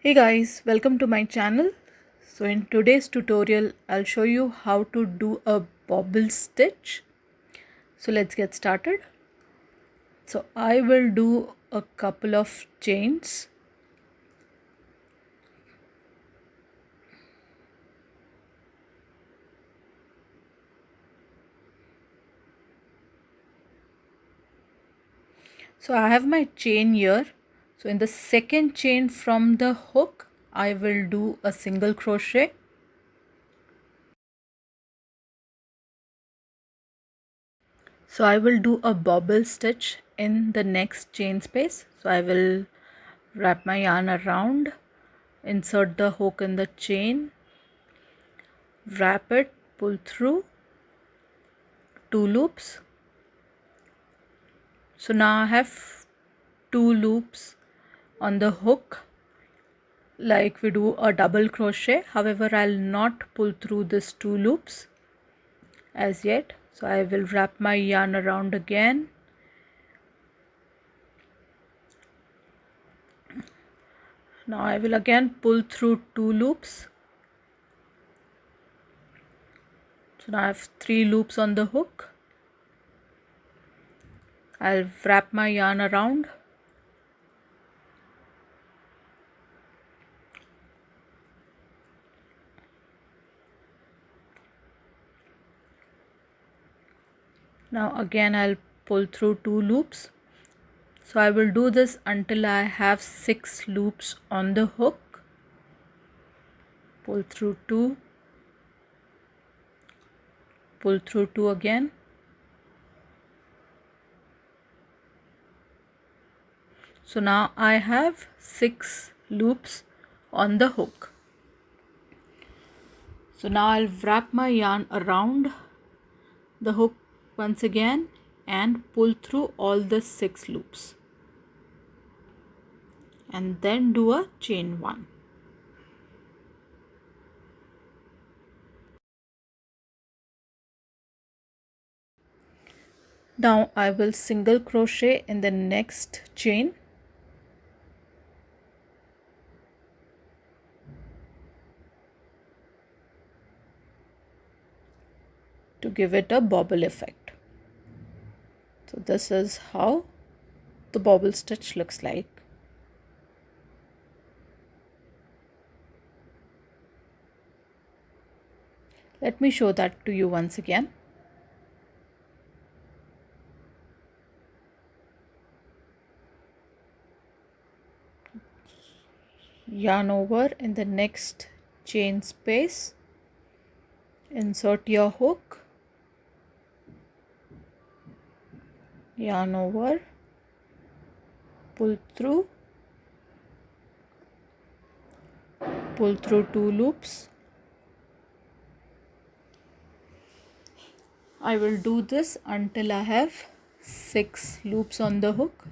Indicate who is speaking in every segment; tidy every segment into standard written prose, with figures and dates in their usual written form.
Speaker 1: Hey guys, welcome to my channel. So in today's tutorial, I'll show you how to do a bobble stitch. So let's get started. So I will do a couple of chains. So I have my chain here. So in the second chain from the hook, I will do a single crochet. So I will do a bobble stitch in the next chain space. So I will wrap my yarn around, insert the hook in the chain, wrap it, pull through two loops. So now I have two loops on the hook like we do a double crochet. However, I'll not pull through these two loops as yet. So I will wrap my yarn around again. Now I will again pull through two loops. So now I have three loops on the hook. I'll wrap my yarn around. Now again I'll pull through two loops. So I will do this until I have 6 loops on the hook. Pull through two, pull through two again. So now I have 6 loops on the hook. So now I'll wrap my yarn around the hook once again and pull through all the 6 loops and then do a chain 1. Now I will single crochet in the next chain. To give it a bobble effect. So this is how the bobble stitch looks like. Let me show that to you once again. Yarn over in the next chain space, insert your hook, yarn over, pull through two loops. I will do this until I have 6 loops on the hook.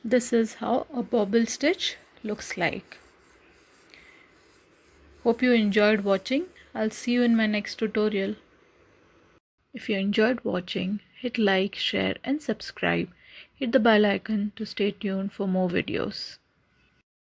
Speaker 1: This is how a bobble stitch looks like. Hope you enjoyed watching. I'll see you in my next tutorial. If you enjoyed watching, hit like, share and subscribe. Hit the bell icon to stay tuned for more videos.